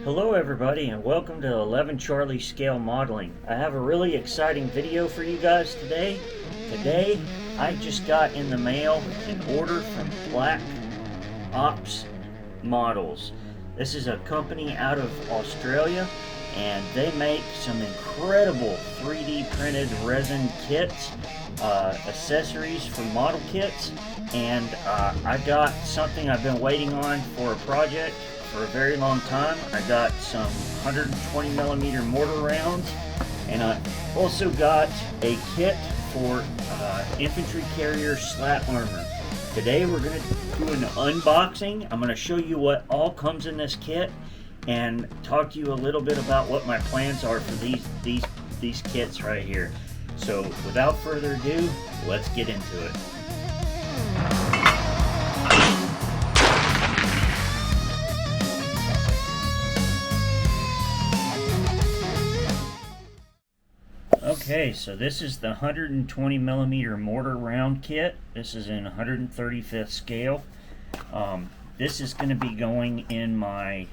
Hello everybody and welcome to 11 Charlie Scale Modeling. I have a really exciting video for you guys today. Today I just got in the mail an order from Black Ops Models. This is a company out of Australia and they make some incredible 3D printed resin kits, accessories for model kits, and I got something I've been waiting on for a project for a very long time. I got some 120mm mortar rounds, and I also got a kit for infantry carrier slat armor. Today we're going to do an unboxing. I'm going to show you what all comes in this kit and talk to you a little bit about what my plans are for these kits right here. So without further ado, let's get into it. Okay, so this is the 120mm mortar round kit. This is in 135th scale. This is going to be going in my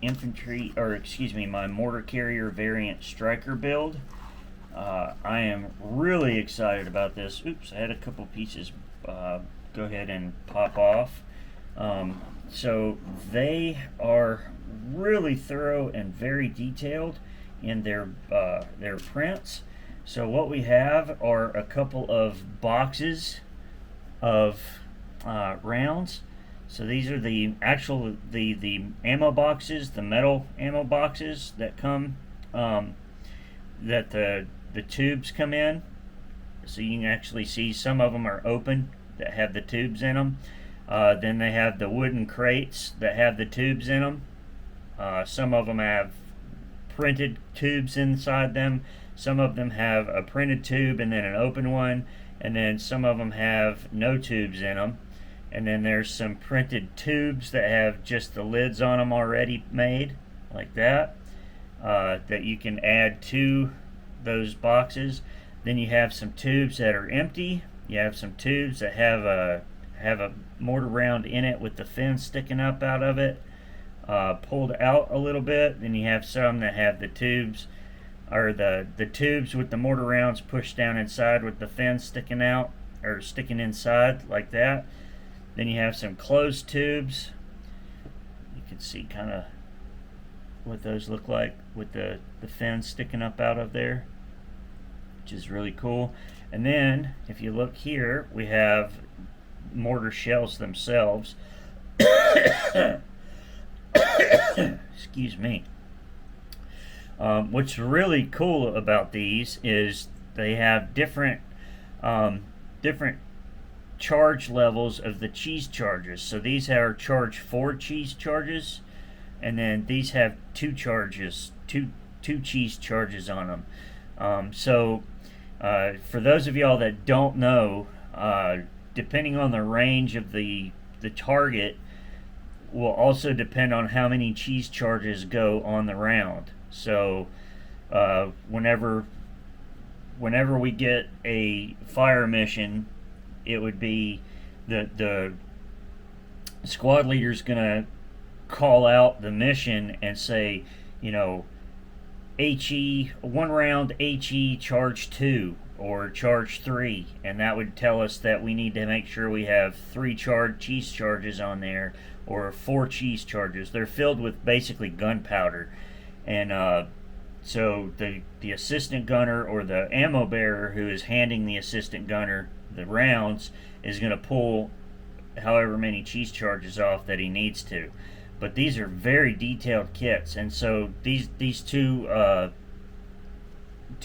my mortar carrier variant Stryker build. I am really excited about this. Oops, I had a couple pieces go ahead and pop off. So they are really thorough and very detailed in their prints. So what we have are a couple of boxes of rounds. So these are the actual the ammo boxes, the metal ammo boxes that come that the tubes come in. So you can actually see some of them are open that have the tubes in them. Then they have the wooden crates that have the tubes in them. Some of them have printed tubes inside them. Some of them have a printed tube and then an open one, and then some of them have no tubes in them. And then there's some printed tubes that have just the lids on them already made, like that, that you can add to those boxes. Then you have some tubes that are empty. You have some tubes that have a mortar round in it with the fin sticking up out of it, pulled out a little bit. Then you have some that have the tubes, or the tubes with the mortar rounds pushed down inside with the fin sticking out, or sticking inside like that. Then you have some closed tubes. You can see kind of what those look like with the fin sticking up out of there, which is really cool. And then if you look here, we have mortar shells themselves. Excuse me. What's really cool about these is they have different charge levels of the cheese charges. So these are charge 4 cheese charges, and then these have two cheese charges on them. For those of y'all that don't know, depending on the range of the target will also depend on how many cheese charges go on the round. So whenever we get a fire mission, it would be the squad leader's gonna call out the mission and say, you know, HE 1 round, HE charge 2 or charge 3, and that would tell us that we need to make sure we have 3 cheese charges on there, or 4 cheese charges. They're filled with basically gunpowder, and so the assistant gunner or the ammo bearer who is handing the assistant gunner the rounds is going to pull however many cheese charges off that he needs to. But these are very detailed kits, and so these two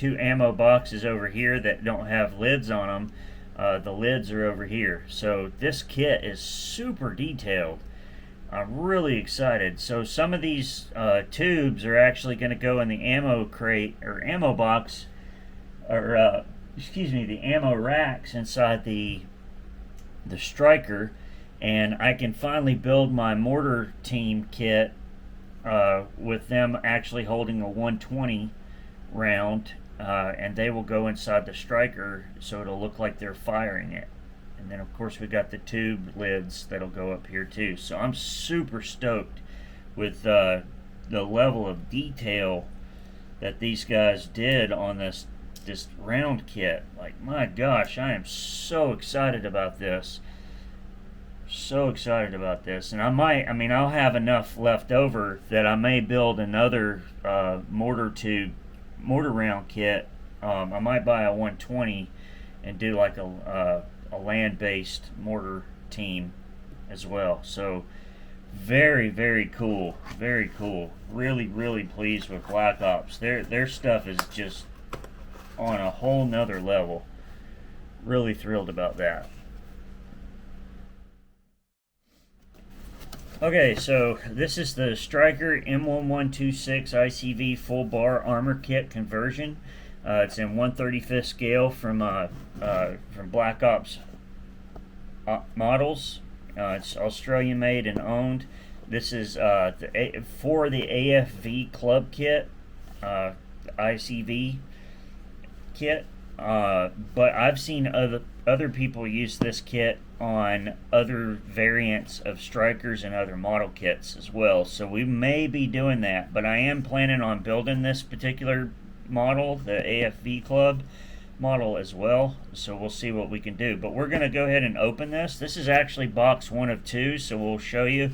ammo boxes over here that don't have lids on them, the lids are over here. So this kit is super detailed. I'm really excited. So some of these tubes are actually going to go in the ammo crate or ammo box, or the ammo racks inside the Stryker, and I can finally build my mortar team kit with them actually holding a 120 round, and they will go inside the Stryker so it'll look like they're firing it. And then of course we got the tube lids that'll go up here too. So I'm super stoked with the level of detail that these guys did on this round kit. Like, my gosh, I am so excited about this. So excited about this. And I'll have enough left over that I may build another mortar round kit. I might buy a 120 and do like a land-based mortar team as well. So very, very cool. Very cool. Really, really pleased with Black Ops. Their stuff is just on a whole nother level. Really thrilled about that. Okay, so this is the Stryker M1126 ICV full bar armor kit conversion. It's in 1/35 scale from Black Ops models. It's Australian made and owned. This is for the AFV Club kit, ICV kit. But I've seen other people use this kit on other variants of Strykers and other model kits as well. So we may be doing that, but I am planning on building this particular model, the AFV Club model as well. So we'll see what we can do. But we're going to go ahead and open this. This is actually box 1 of 2, so we'll show you.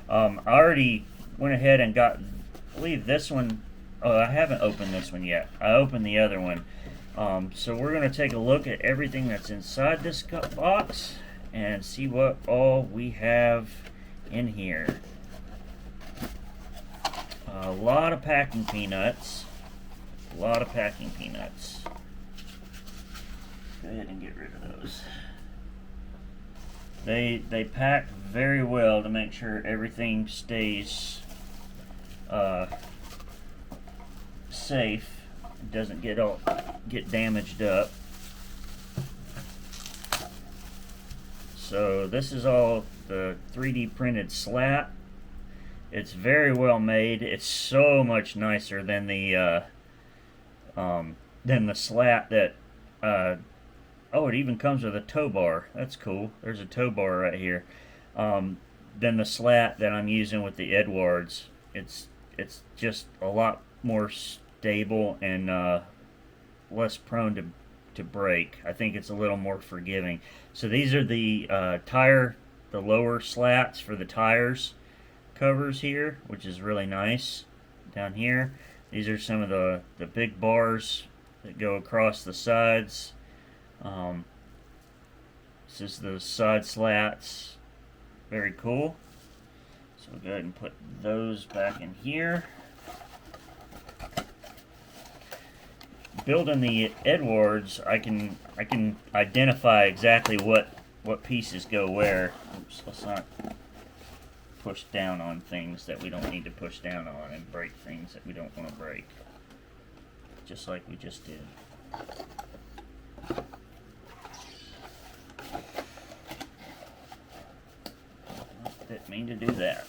I already went ahead and got, I believe this one. Oh, I haven't opened this one yet. I opened the other one. So we're going to take a look at everything that's inside this box and see what all we have in here. A lot of packing peanuts. A lot of packing peanuts. Go ahead and get rid of those. They pack very well to make sure everything stays safe. It doesn't get damaged up. So this is all the 3D printed slat. It's very well made. It's so much nicer than the slat that oh, it even comes with a tow bar. That's cool. There's a tow bar right here. Than the slat that I'm using with the Edwards. It's just a lot more stable and less prone to break. I think it's a little more forgiving. So these are the the lower slats for the tires covers here, which is really nice. Down here, these are some of the big bars that go across the sides. This is the side slats. Very cool. So we'll go ahead and put those back in here. Building the Edwards, I can identify exactly what pieces go where. Oops, let's not push down on things that we don't need to push down on and break things that we don't want to break. Just like we just did. Didn't mean to do that.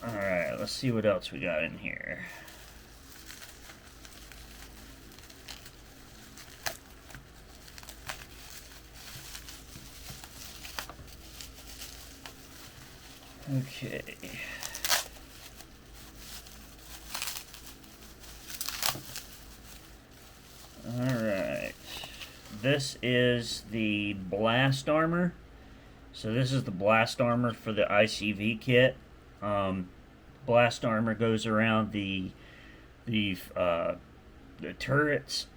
Alright, let's see what else we got in here. Okay. Alright. This is the blast armor. So this is the blast armor for the ICV kit. Blast armor goes around the turrets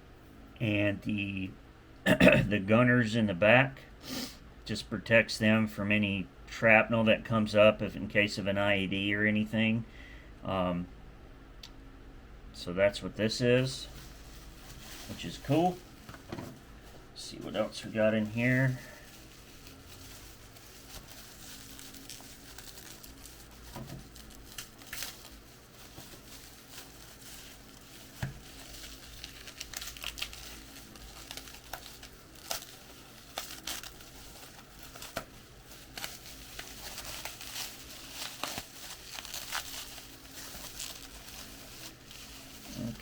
and the the gunners in the back. Just protects them from any shrapnel that comes up if in case of an IED or anything. So that's what this is, which is cool. Let's see what else we got in here.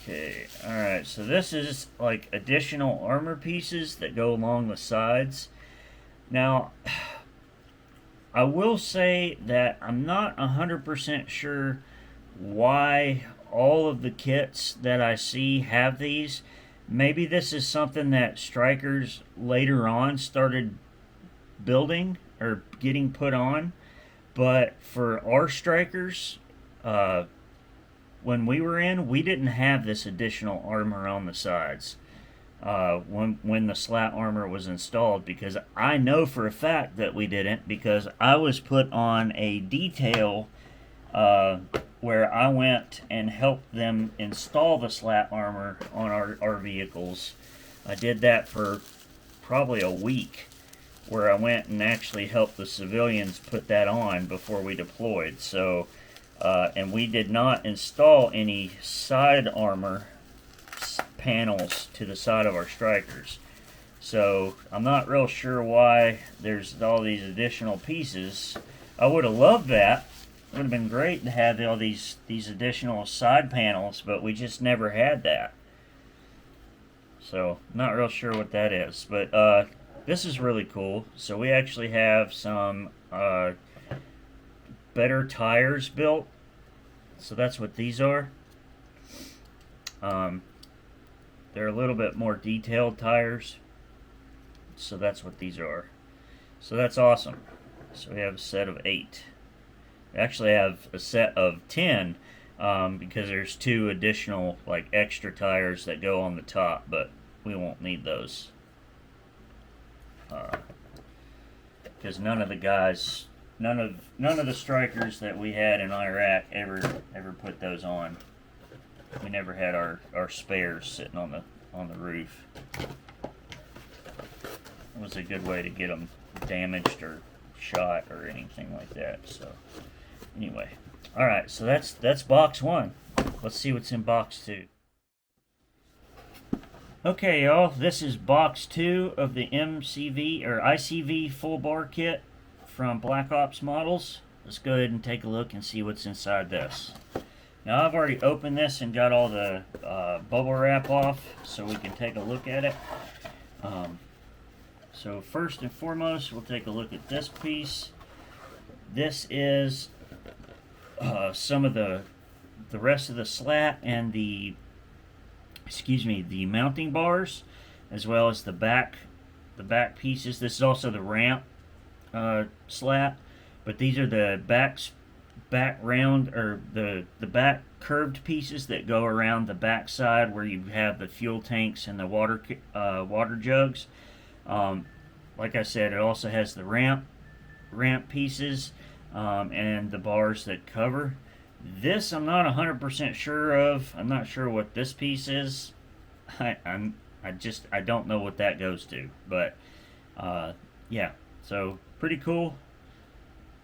Okay, alright, so this is like additional armor pieces that go along the sides. Now, I will say that I'm not 100% sure why all of the kits that I see have these. Maybe this is something that Strykers later on started building or getting put on. But for our Strykers, uh, when we were in, we didn't have this additional armor on the sides when the slat armor was installed, because I know for a fact that we didn't, because I was put on a detail where I went and helped them install the slat armor on our vehicles. I did that for probably a week, where I went and actually helped the civilians put that on before we deployed. So, and we did not install any side armor panels to the side of our Strykers. So I'm not real sure why there's all these additional pieces. I would have loved that. It would have been great to have all these additional side panels, but we just never had that. So not real sure what that is. But this is really cool. So we actually have some better tires built. So that's what these are. They're a little bit more detailed tires. So that's what these are. So that's awesome. So we have a set of 8. We actually have a set of 10 because there's 2 additional like extra tires that go on the top, but we won't need those because none of the guys, none of the Strykers that we had in Iraq ever put those on. We never had our spares sitting on the roof. It was a good way to get them damaged or shot or anything like that. So anyway, all right. So that's box 1. Let's see what's in box 2. Okay, y'all. This is box 2 of the MCV or ICV full bar kit from Black Ops Models. Let's go ahead and take a look and see what's inside this. Now I've already opened this and got all the bubble wrap off, so we can take a look at it. So first and foremost, we'll take a look at this piece. This is some of the rest of the slat and the mounting bars, as well as the back pieces. This is also the ramp slat, but these are the back round, or the back curved pieces that go around the back side where you have the fuel tanks and the water jugs. Like I said, it also has the ramp pieces and the bars that cover. This I'm not 100% sure of. I'm not sure what this piece is. I don't know what that goes to. But yeah, so pretty cool.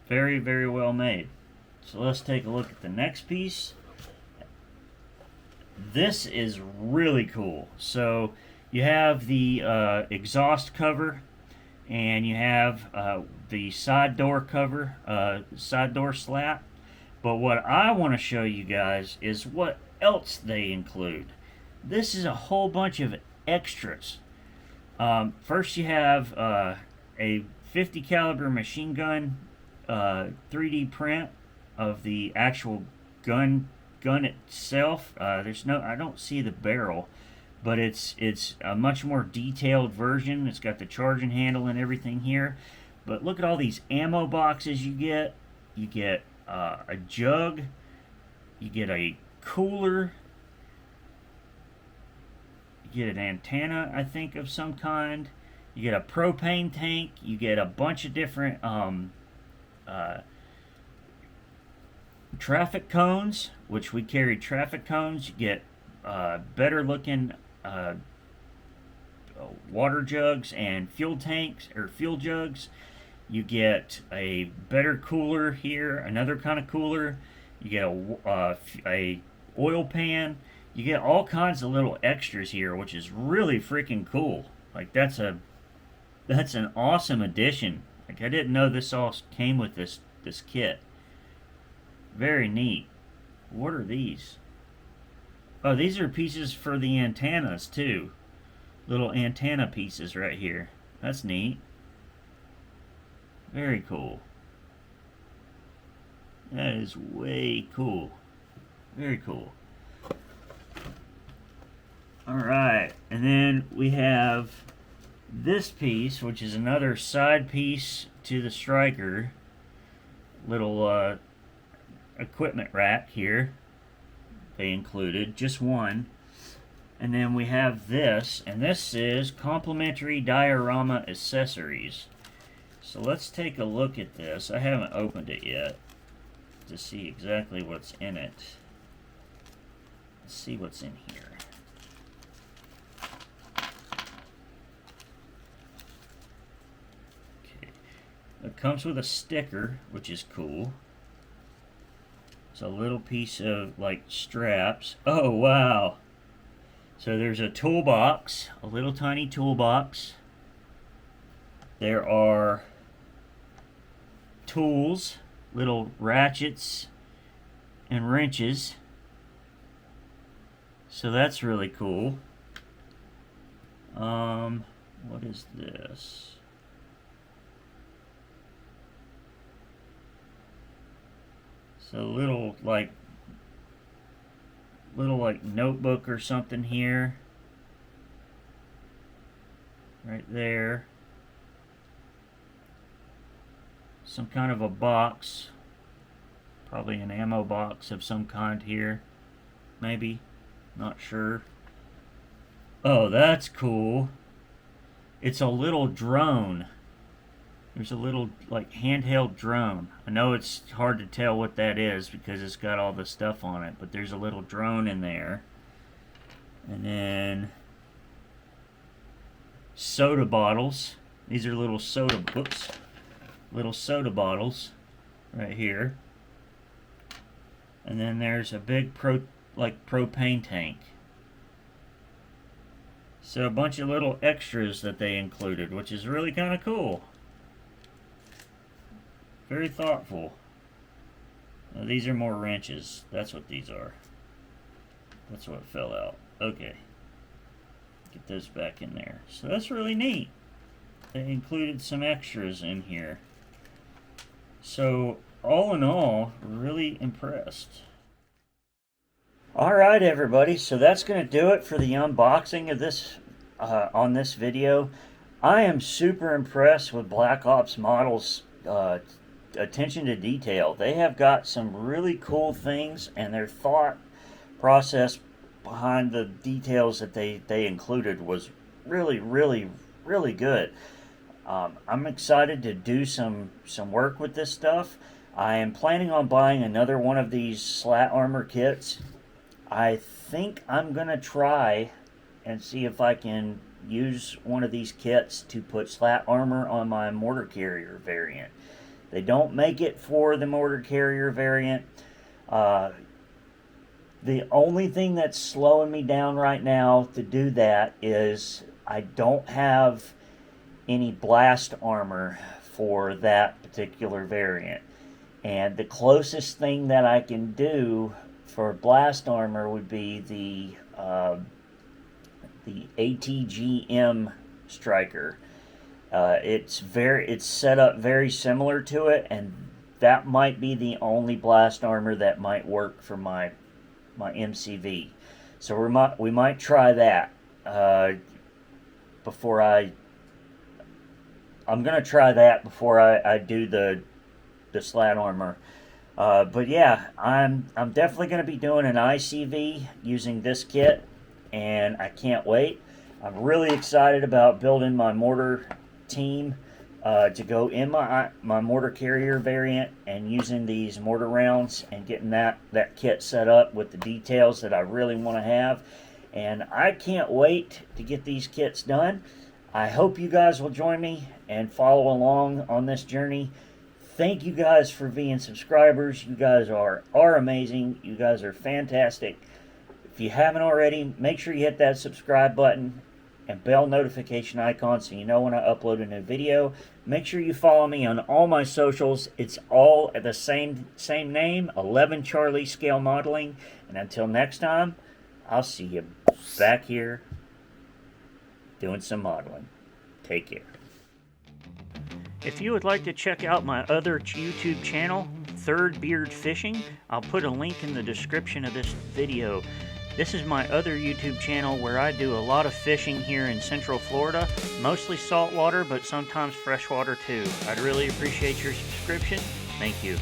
Very, very well made. So let's take a look at the next piece. This is really cool. So you have the exhaust cover, and you have the side door cover, side door slat. But what I want to show you guys is what else they include. This is a whole bunch of extras. First, you have a 50 caliber machine gun 3D print of the actual gun itself. I don't see the barrel, but it's a much more detailed version. It's got the charging handle and everything here. But look at all these ammo boxes you get. You get a jug. You get a cooler. You get an antenna, I think, of some kind. You get a propane tank. You get a bunch of different traffic cones, which we carry traffic cones. You get better looking water jugs and fuel tanks, or fuel jugs. You get a better cooler here, another kind of cooler. You get a oil pan. You get all kinds of little extras here, which is really freaking cool. Like that's an awesome addition. Like I didn't know this all came with this kit. Very neat. What are these? Oh, these are pieces for the antennas too. Little antenna pieces right here. That's neat. Very cool. That is way cool. Very cool. Alright, and then we have this piece, which is another side piece to the Stryker. Little equipment rack here. They included just one. And then we have this, and this is complimentary diorama accessories. So let's take a look at this. I haven't opened it yet to see exactly what's in it. Let's see what's in here. Okay. It comes with a sticker, which is cool. It's a little piece of like straps. Oh wow! So there's a toolbox, a little tiny toolbox. There are tools, little ratchets and wrenches. So that's really cool. What is this? So little like notebook or something here. Right there. Some kind of a box. Probably an ammo box of some kind here. Maybe. Not sure. Oh, that's cool. It's a little drone. There's a little like handheld drone. I know it's hard to tell what that is because it's got all the stuff on it, but there's a little drone in there. And then soda bottles. These are little soda bottles right here. And then there's a big propane tank. So a bunch of little extras that they included, which is really kind of cool. Very thoughtful. Now, these are more wrenches. That's what these are. That's what fell out. Okay. Get those back in there. So that's really neat. They included some extras in here. So all in all, really impressed. Alright everybody, so that's going to do it for the unboxing of this on this video. I am super impressed with Black Ops Models' attention to detail. They have got some really cool things, and their thought process behind the details that they included was really good. I'm excited to do some work with this stuff. I am planning on buying another one of these Slat armor kits. I think I'm gonna try and see if I can use one of these kits to put Slat armor on my mortar carrier variant. They don't make it for the mortar carrier variant. The only thing that's slowing me down right now to do that is I don't have any blast armor for that particular variant. And the closest thing that I can do for blast armor would be the ATGM Stryker. It's set up very similar to it, and that might be the only blast armor that might work for my MCV. So we might try that before I'm gonna try that before I do the Slat armor. But yeah, I'm definitely going to be doing an ICV using this kit, and I can't wait. I'm really excited about building my mortar team to go in my mortar carrier variant and using these mortar rounds and getting that kit set up with the details that I really want to have. And I can't wait to get these kits done. I hope you guys will join me and follow along on this journey. Thank you guys for being subscribers. You guys are amazing. You guys are fantastic. If you haven't already, make sure you hit that subscribe button and bell notification icon so you know when I upload a new video. Make sure you follow me on all my socials. It's all at the same name, 11 Charlie Scale Modeling. And until next time, I'll see you back here doing some modeling. Take care. If you would like to check out my other YouTube channel, third beard fishing, I'll put a link in the description of this video. This is my other YouTube channel where I do a lot of fishing here in Central Florida, mostly saltwater, but sometimes freshwater too. I'd really appreciate your subscription. Thank you.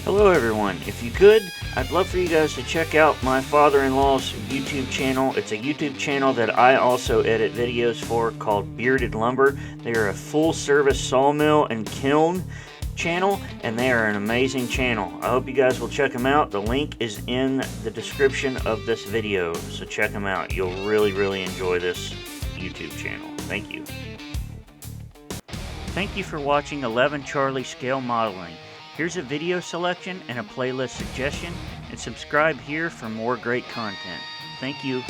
Hello everyone. If you could, I'd love for you guys to check out my father-in-law's YouTube channel. It's a YouTube channel that I also edit videos for called Bearded Lumber. They are a full-service sawmill and kiln channel, and they are an amazing channel. I hope you guys will check them out. The link is in the description of this video, so check them out. You'll really enjoy this YouTube channel. Thank you. Thank you for watching 11 Charlie Scale Modeling. Here's a video selection and a playlist suggestion, and subscribe here for more great content. Thank you.